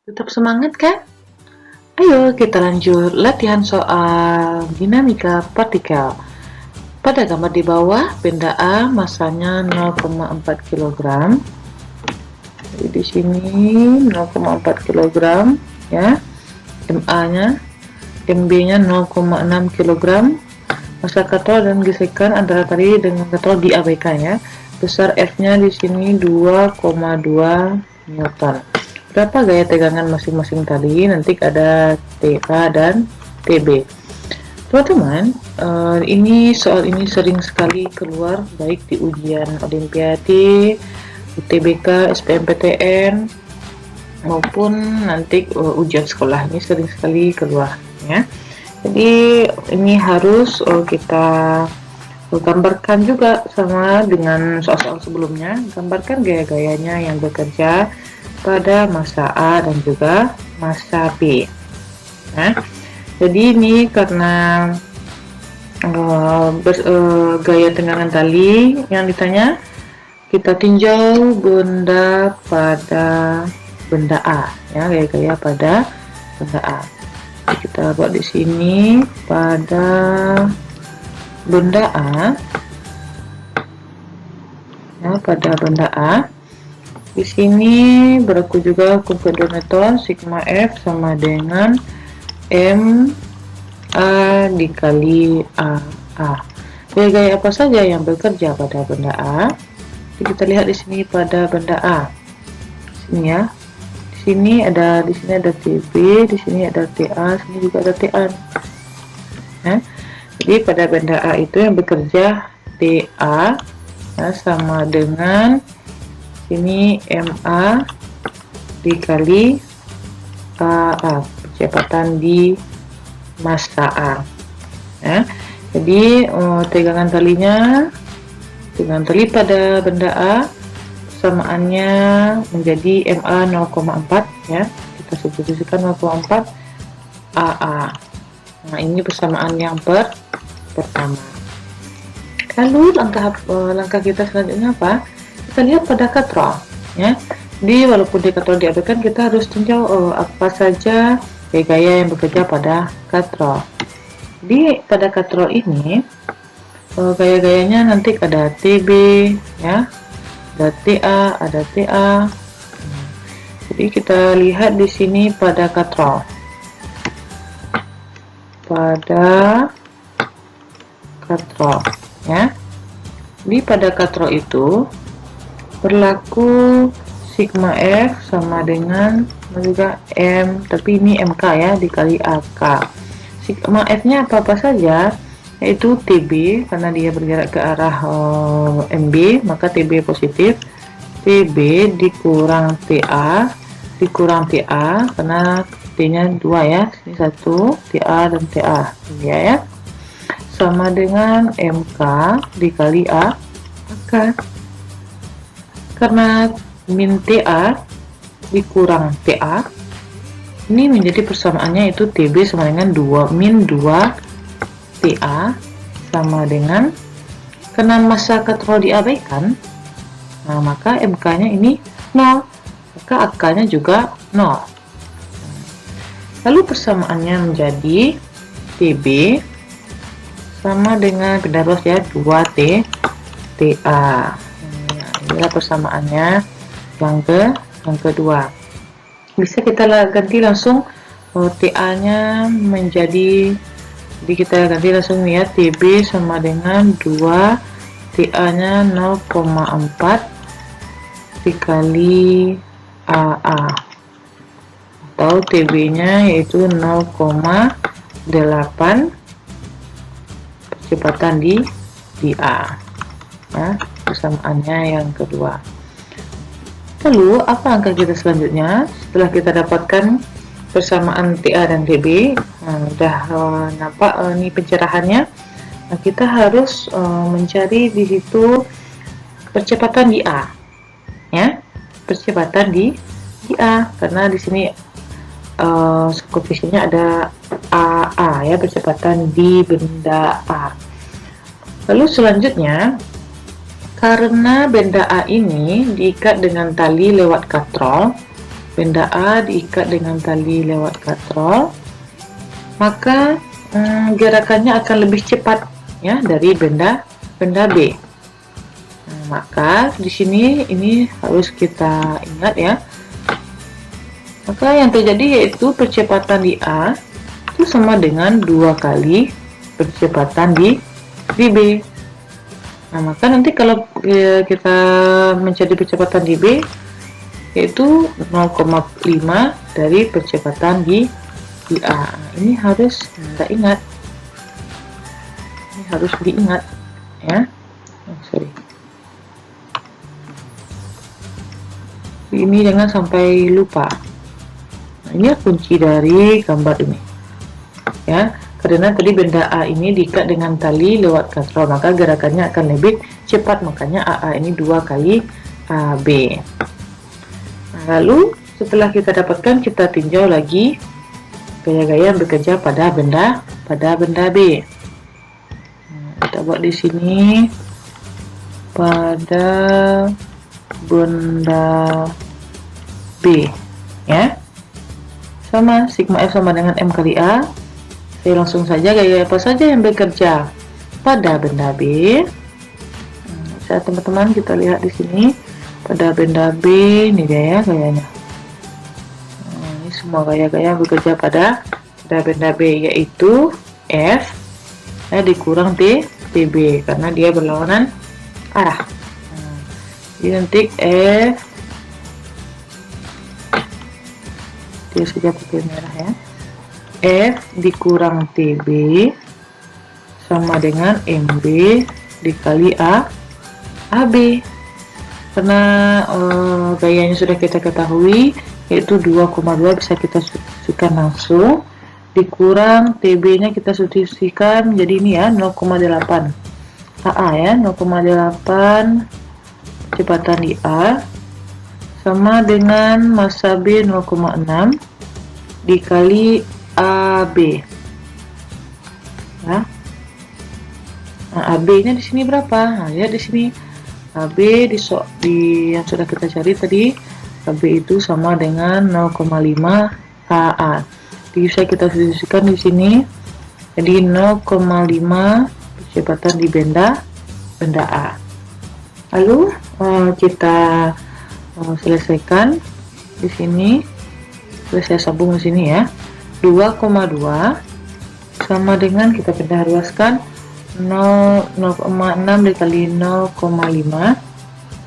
Tetap semangat kan? Ayo kita lanjut latihan soal dinamika partikel. Pada gambar di bawah, benda A masanya 0,4 kg. Jadi di sini 0,4 kg ya. MA-nya, MB-nya 0,6 kg. Massa katrol dan gesekan antara tali dengan katrol diabaikan ya. Besar F-nya di sini 2,2 Newton. Berapa gaya tegangan masing-masing tali? Nanti ada TA dan TB. Teman-teman, soal ini sering sekali keluar baik di ujian Olimpiade, UTBK, SBMPTN maupun nanti ujian sekolah. Ini sering sekali keluar ya. Jadi ini harus kita gambarkan juga sama dengan soal-soal sebelumnya. Gambarkan gaya-gayanya yang bekerja pada massa A dan juga massa B. Nah, jadi ini karena gaya tegangan tali yang ditanya, kita tinjau benda pada benda A, ya, gaya-gaya pada benda A. Jadi kita buat di sini pada benda A, ya, pada benda A. Di sini berlaku juga kuadrat Newton, sigma F sama dengan M A dikali A. Gaya-gaya apa saja yang bekerja pada benda A? Jadi kita lihat di sini pada benda A. Sini ya. Di sini ada TB, di sini ada TA, sini juga ada TA. Nah, jadi pada benda A itu yang bekerja TA ya, sama dengan ini MA dikali AA, percepatan di massa A ya. Jadi tegangan tali pada benda A persamaannya menjadi MA 0,4 ya, kita substitusikan 0,4 AA. Nah, ini persamaan yang pertama. Lalu langkah kita selanjutnya apa? Kita lihat pada katrol ya. Jadi walaupun di katrol diabaikan, kita harus tinjau apa saja gaya-gaya yang bekerja pada katrol. Di pada katrol ini gaya-gayanya nanti ada TB ya, ada TA, ada TA. Jadi kita lihat di sini pada katrol. Ya. Di pada katrol itu berlaku sigma F sama dengan juga M, tapi ini MK ya, dikali AK. Sigma F nya apa saja, yaitu TB karena dia bergerak ke arah MB, maka TB positif. TB dikurang TA karena T nya 2 ya, ini 1 TA dan TA ya, sama dengan MK dikali AK. Karena min TA dikurang TA, ini menjadi persamaannya itu TB sama dengan 2 min 2 TA sama dengan, karena massa katrol diabaikan, nah maka MK nya ini 0, maka AK nya juga 0. Lalu persamaannya menjadi TB sama dengan benda luas ya 2 TA. Inilah persamaannya yang kedua. Bisa kita ganti langsung TA nya menjadi, jadi kita ganti langsung ya, TB sama dengan 2 TA nya 0,4 dikali AA, atau TB nya yaitu 0,8 percepatan di A ya, persamaannya yang kedua. Lalu apa angka kita selanjutnya setelah kita dapatkan persamaan TA dan TB? Udah nampak ini pencerahannya. Nah, kita harus mencari di situ percepatan di A ya, percepatan di A, karena di sini koefisiennya ada AA ya, percepatan di benda A. Lalu selanjutnya, karena benda A ini diikat dengan tali lewat katrol, benda A diikat dengan tali lewat katrol, maka gerakannya akan lebih cepat ya dari benda B. Maka di sini ini harus kita ingat ya. Maka yang terjadi yaitu percepatan di A itu sama dengan 2 kali percepatan di B. Nah, maka nanti kalau kita mencari percepatan di B yaitu 0,5 dari percepatan di A. Ini harus kita ingat. Ini harus diingat ya. Ini jangan sampai lupa. Nah, ini kunci dari gambar ini ya, karena tadi benda A ini diikat dengan tali lewat katrol, maka gerakannya akan lebih cepat, makanya AA ini 2 kali AB. Nah, lalu setelah kita dapatkan, kita tinjau lagi gaya-gaya yang bekerja pada benda B. Kita buat di sini pada benda B ya, sama sigma F sama dengan M kali A. Saya langsung saja gaya apa saja yang bekerja pada benda B. Bisa teman-teman kita lihat di sini pada benda B, ini dia ya gayanya. Ini semua gaya-gaya bekerja pada benda B, yaitu F dikurang TB karena dia berlawanan arah. Jadi nanti F dia saja pakai merah ya. F dikurang TB sama dengan MB dikali AB. Karena gayanya sudah kita ketahui yaitu 2,2 bisa kita substitusikan langsung, dikurang TB nya kita substitusikan jadi ini ya 0,8 AA ya, 0,8 kecepatan di A sama dengan massa B 0,6 dikali AB ya. Nah, AB nya di sini berapa? Nah, lihat di sini AB di yang sudah kita cari tadi, AB itu sama dengan 0,5 AA. Jadi bisa kita substitusikan di sini jadi 0,5 kecepatan di benda A. Lalu kita selesaikan di sini. Saya sambung di sini ya. 2,2 sama dengan kita pindah ruaskan 0,6 dikali 0,5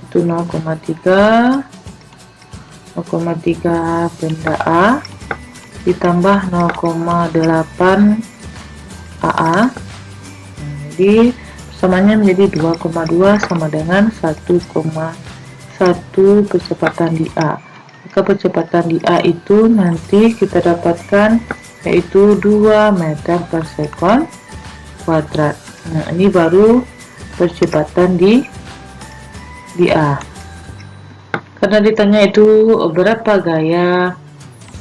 itu 0,3 benda A ditambah 0,8 AA. Jadi persamanya menjadi 2,2 sama dengan 1,1 kecepatan di A. Maka percepatan di A itu nanti kita dapatkan yaitu 2 meter per sekon kuadrat. Nah, ini baru percepatan di A. Karena ditanya itu berapa gaya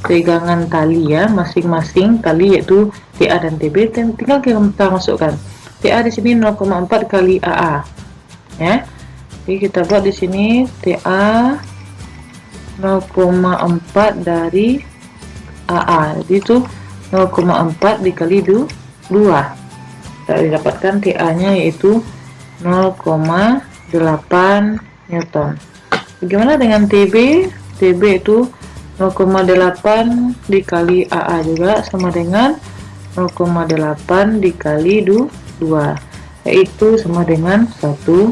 pegangan tali ya, masing-masing tali yaitu TA dan TB, tinggal kita masukkan. TA di sini 0,4 kali AA ya. Jadi kita buat di sini TA 0,4 dari AA, jadi itu 0,4 dikali 2. Kita dapatkan TA nya yaitu 0,8 Newton. Bagaimana dengan TB? TB itu 0,8 dikali AA juga sama dengan 0,8 dikali 2, yaitu sama dengan 1,6.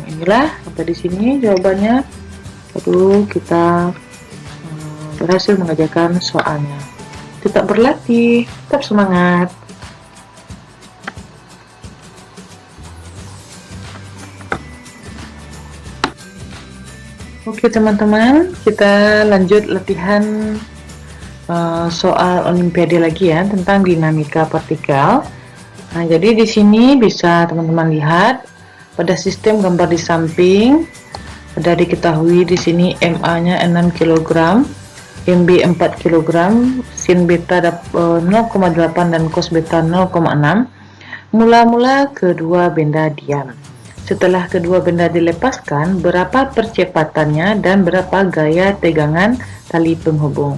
Inilah sampai di sini jawabannya. Lalu kita berhasil mengerjakan soalnya. Tetap berlatih, tetap semangat. Oke teman-teman, kita lanjut latihan soal olimpiade lagi ya tentang dinamika partikel. Nah, jadi di sini bisa teman-teman lihat pada sistem gambar di samping ada diketahui di sini MA-nya 6 kg, MB 4 kg, sin beta 0,8 dan cos beta 0,6. Mula-mula kedua benda diam. setelah kedua benda dilepaskan, berapa percepatannya dan berapa gaya tegangan tali penghubung.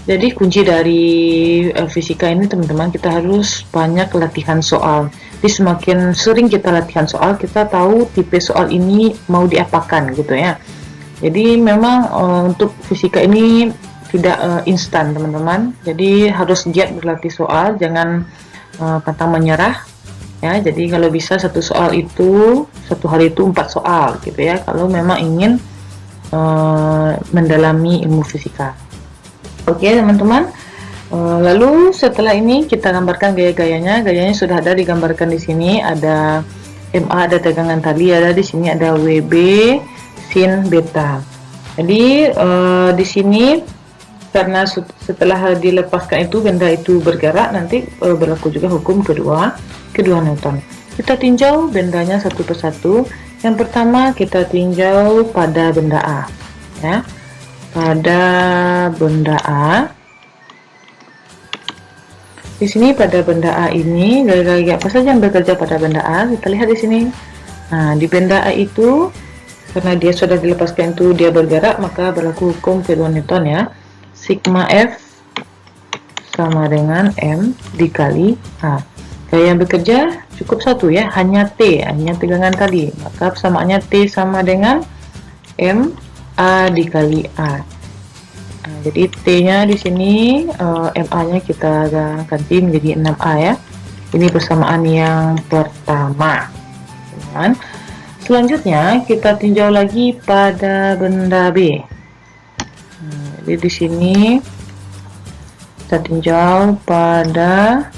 Jadi kunci dari fisika ini teman-teman, kita harus banyak latihan soal. Jadi semakin sering kita latihan soal, kita tahu tipe soal ini mau diapakan gitu ya. Jadi memang untuk fisika ini tidak instan teman-teman. Jadi harus giat berlatih soal, jangan pantang menyerah ya. Jadi kalau bisa satu soal itu satu hari itu 4 soal gitu ya, kalau memang ingin mendalami ilmu fisika. Oke teman-teman, lalu setelah ini kita gambarkan gaya-gayanya. Gayanya sudah ada digambarkan di sini, ada MA, ada tegangan tali, ada di sini ada WB sin beta. Jadi di sini karena setelah dilepaskan itu benda itu bergerak, nanti berlaku juga hukum kedua Newton. Kita tinjau bendanya satu persatu. Yang pertama kita tinjau pada benda A ya. Pada benda A, di sini pada benda A ini gaya-gaya apa saja yang bekerja pada benda A, kita lihat di sini. Nah, di benda A itu karena dia sudah dilepaskan itu dia bergerak, maka berlaku hukum kedua Newton ya. Sigma F sama dengan M dikali A. Gaya yang bekerja cukup satu ya, hanya T, hanya tegangan tali, maka persamaannya T sama dengan M A dikali A. Nah, jadi T-nya di sini MA-nya kita ganti menjadi 6A ya. Ini persamaan yang pertama. Dan selanjutnya kita tinjau lagi pada benda B. Jadi di sini kita tinjau pada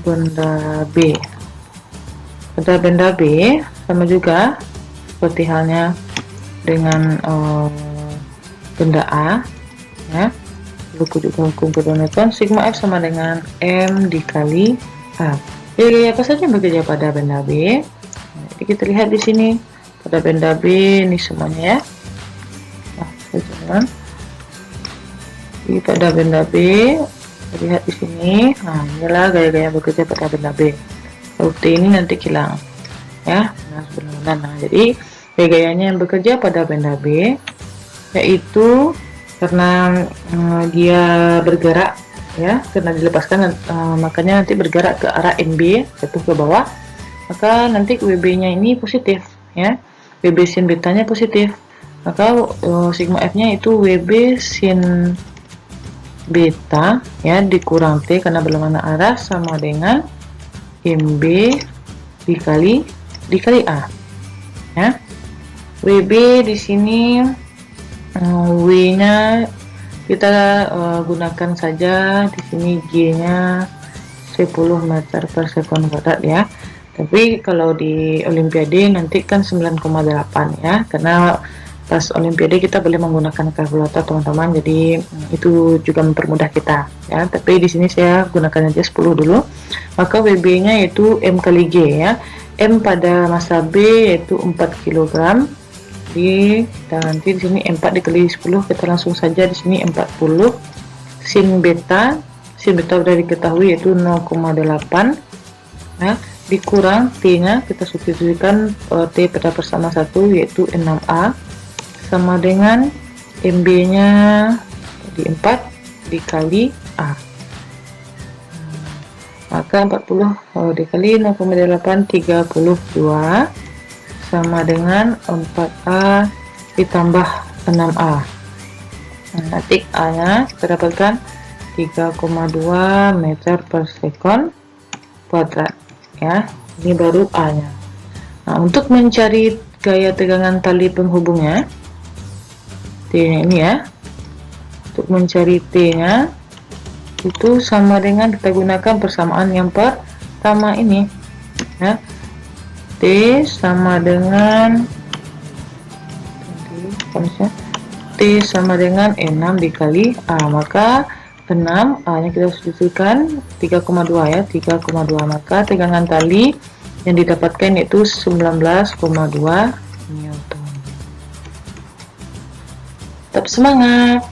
benda B. Pada benda B sama juga seperti halnya dengan benda A ya. Berlaku juga hukum kedua Newton, sigma F sama dengan M dikali A. Jadi apa saja yang bekerja pada benda B? Jadi kita lihat di sini pada benda B ini semuanya ya. Nah, jangan. Jadi pada benda B kita lihat di sini. Nah, inilah gaya-gaya bekerja pada benda B. T ini nanti hilang ya. Nah, sebenarnya jadi gaya-gayanya yang bekerja pada benda B yaitu karena dia bergerak ya, karena dilepaskan makanya nanti bergerak ke arah NB, jatuh ke bawah, maka nanti WB nya ini positif ya, WB sin betanya positif, maka sigma F nya itu WB sin beta ya dikurang T karena berlawanan arah sama dengan MB dikali A ya. WB di sini W-nya kita gunakan saja di sini, G-nya 10 meter per sekon kuadrat ya. Tapi kalau di Olimpiade nanti kan 9,8 ya, karena pas Olimpiade kita boleh menggunakan kalkulator teman-teman, jadi itu juga mempermudah kita ya. Tapi di sini saya gunakan aja 10 dulu. Maka WB-nya yaitu M kali G ya. M pada massa B yaitu 4 kg. Jadi kita nanti di sini 4 dikali 10, kita langsung saja di sini 40 sin beta sudah diketahui yaitu 0,8 ya, dikurang T nya kita substitusikan T pada persama 1 yaitu 6A sama dengan MB nya di 4 dikali A, maka 40 dikali 0,8 32 sama dengan 4A ditambah 6A. Nah, nanti A nya kita dapatkan 3,2 meter per sekon kuadrat ya. Ini baru A nya. Nah, untuk mencari gaya tegangan tali penghubungnya, T nya ini ya, untuk mencari T nya itu sama dengan kita gunakan persamaan yang pertama ini ya. T sama dengan T sama dengan 6 dikali A, maka 6 A nya kita substitusikan 3,2 ya, 3,2, maka tegangan tali yang didapatkan yaitu 19,2 Newton. Tetap semangat.